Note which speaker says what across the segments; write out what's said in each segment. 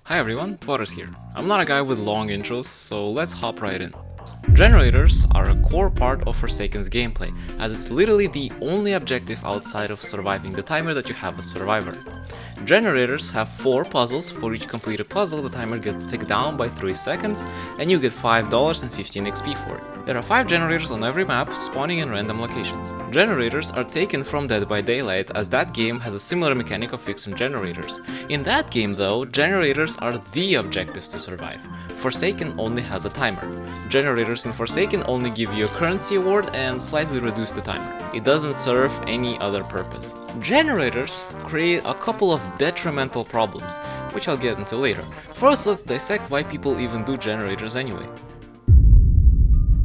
Speaker 1: Hi everyone, Twatters here. I'm not a guy with long intros, so let's hop right in. Generators are a core part of Forsaken's gameplay, as it's literally the only objective outside of surviving the timer that you have as survivor. Generators have 4 puzzles. For each completed puzzle, the timer gets ticked down by 3 seconds, and you get $5 and 15 XP for it. There are 5 generators on every map, spawning in random locations. Generators are taken from Dead by Daylight, as that game has a similar mechanic of fixing generators. In that game though, generators are the objectives to survive. Forsaken only has a timer. Generators in Forsaken only give you a currency award and slightly reduce the timer. It doesn't serve any other purpose. Generators create a couple of detrimental problems, which I'll get into later. First, let's dissect why people even do generators anyway.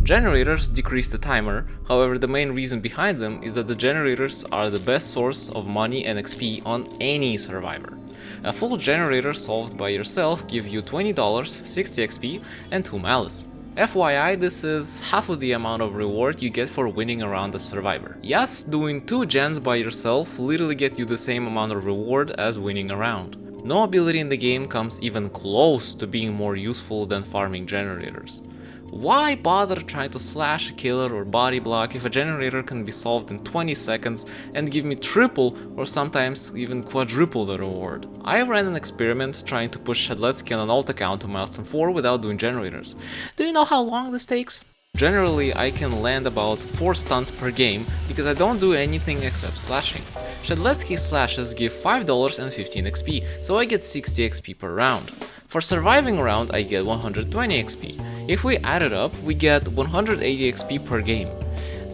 Speaker 1: Generators decrease the timer, however the main reason behind them is that the generators are the best source of money and XP on any survivor. A full generator solved by yourself gives you $20, 60 XP, and 2 malice. FYI, this is half of the amount of reward you get for winning around a survivor. Yes, doing 2 gens by yourself literally get you the same amount of reward as winning around. No ability in the game comes even close to being more useful than farming generators. Why bother trying to slash a killer or body block if a generator can be solved in 20 seconds and give me triple or sometimes even quadruple the reward? I ran an experiment trying to push Shedletsky on an alt account to milestone 4 without doing generators. Do you know how long this takes? Generally, I can land about 4 stunts per game because I don't do anything except slashing. Shedletsky slashes give $5 and 15 XP, so I get 60 XP per round. For surviving a round, I get 120 XP. If we add it up, we get 180 XP per game.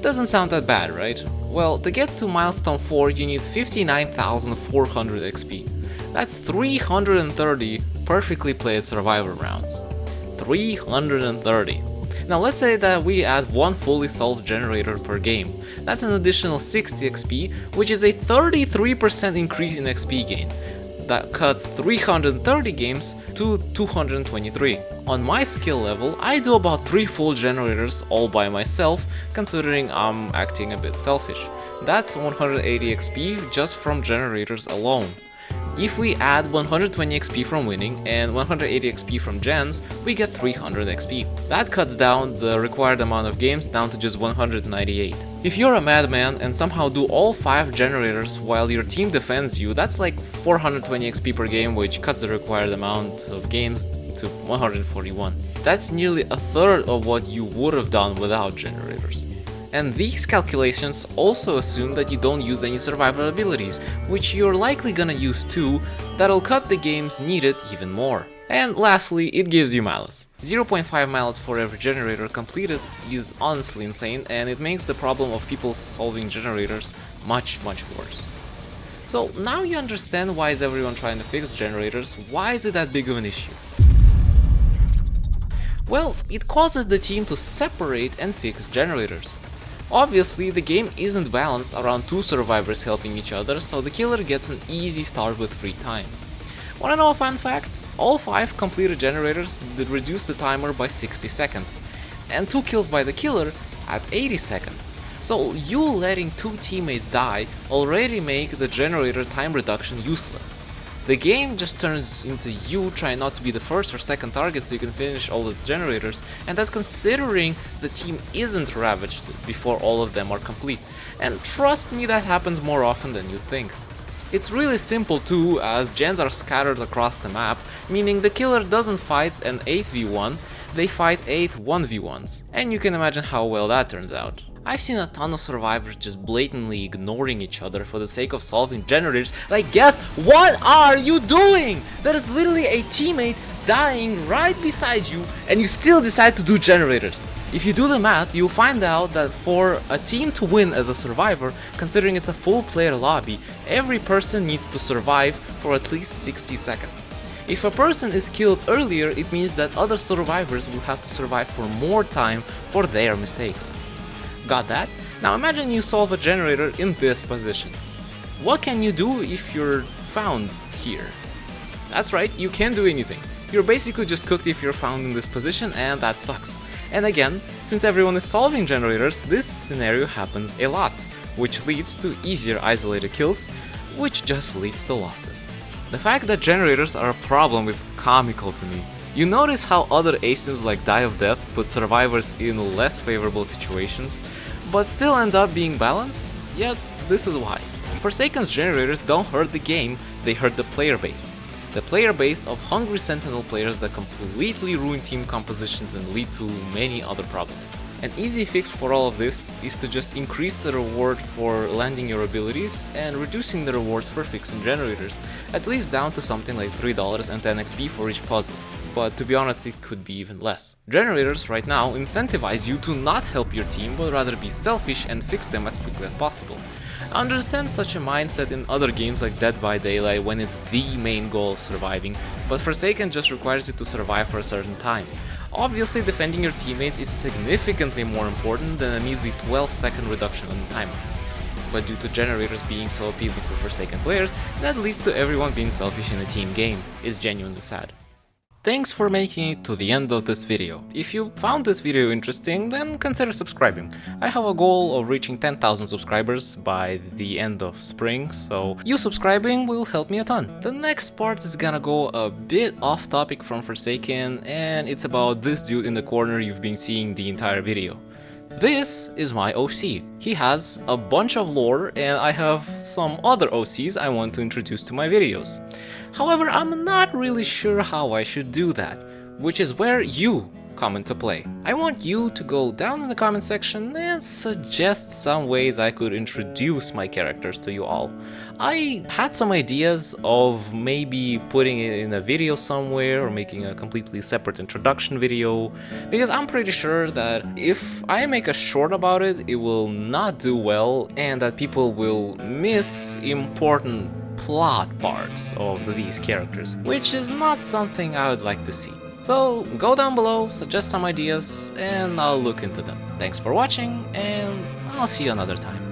Speaker 1: Doesn't sound that bad, right? Well, to get to milestone 4, you need 59,400 XP. That's 330 perfectly played survivor rounds. 330. Now let's say that we add 1 fully solved generator per game. That's an additional 60 XP, which is a 33% increase in XP gain. That cuts 330 games to 223. On my skill level, I do about 3 full generators all by myself, considering I'm acting a bit selfish. That's 180 XP just from generators alone. If we add 120 XP from winning and 180 XP from gens, we get 300 XP. That cuts down the required amount of games down to just 198. If you're a madman and somehow do all 5 generators while your team defends you, that's like 420 XP per game, which cuts the required amount of games to 141. That's nearly a third of what you would have done without generators. And these calculations also assume that you don't use any survival abilities, which you're likely gonna use too, that'll cut the games needed even more. And lastly, it gives you malice. 0.5 malice for every generator completed is honestly insane, and it makes the problem of people solving generators much worse. So now you understand why is everyone trying to fix generators, why is it that big of an issue? Well, it causes the team to separate and fix generators. Obviously, the game isn't balanced around 2 survivors helping each other, so the killer gets an easy start with free time. Wanna know a fun fact? All 5 completed generators did reduce the timer by 60 seconds, and 2 kills by the killer at 80 seconds. So you letting 2 teammates die already make the generator time reduction useless. The game just turns into you trying not to be the first or second target so you can finish all the generators, and that's considering the team isn't ravaged before all of them are complete. And trust me, that happens more often than you think. It's really simple too, as gens are scattered across the map, meaning the killer doesn't fight an 8v1, they fight 8 1v1s. And you can imagine how well that turns out. I've seen a ton of survivors just blatantly ignoring each other for the sake of solving generators. Like, guess what are you doing? There is literally a teammate dying right beside you and you still decide to do generators. If you do the math, you'll find out that for a team to win as a survivor, considering it's a full player lobby, every person needs to survive for at least 60 seconds. If a person is killed earlier, it means that other survivors will have to survive for more time for their mistakes. Got that? Now imagine you solve a generator in this position. What can you do if you're found here? That's right, you can't do anything. You're basically just cooked if you're found in this position, and that sucks. And again, since everyone is solving generators, this scenario happens a lot, which leads to easier isolated kills, which just leads to losses. The fact that generators are a problem is comical to me. You notice how other ASIMs like Die of Death put survivors in less favorable situations, but still end up being balanced? Yet, this is why. Forsaken's generators don't hurt the game, they hurt the player base. The player base of hungry Sentinel players that completely ruin team compositions and lead to many other problems. An easy fix for all of this is to just increase the reward for landing your abilities and reducing the rewards for fixing generators, at least down to something like $3 and 10 XP for each puzzle. But to be honest, it could be even less. Generators right now incentivize you to not help your team, but rather be selfish and fix them as quickly as possible. I understand such a mindset in other games like Dead by Daylight when it's the main goal of surviving, but Forsaken just requires you to survive for a certain time. Obviously, defending your teammates is significantly more important than a measly 12-second reduction on the timer. But due to generators being so appealing for Forsaken players, that leads to everyone being selfish in a team game. It's genuinely sad. Thanks for making it to the end of this video. If you found this video interesting, then consider subscribing. I have a goal of reaching 10,000 subscribers by the end of spring, so you subscribing will help me a ton. The next part is gonna go a bit off topic from Forsaken, and it's about this dude in the corner you've been seeing the entire video. This is my OC. He has a bunch of lore, and I have some other OCs I want to introduce to my videos. However, I'm not really sure how I should do that, which is where you come into play. I want you to go down in the comment section and suggest some ways I could introduce my characters to you all. I had some ideas of maybe putting it in a video somewhere or making a completely separate introduction video, because I'm pretty sure that if I make a short about it, it will not do well and that people will miss important plot parts of these characters, which is not something I would like to see. So go down below, suggest some ideas, and I'll look into them. Thanks for watching, and I'll see you another time.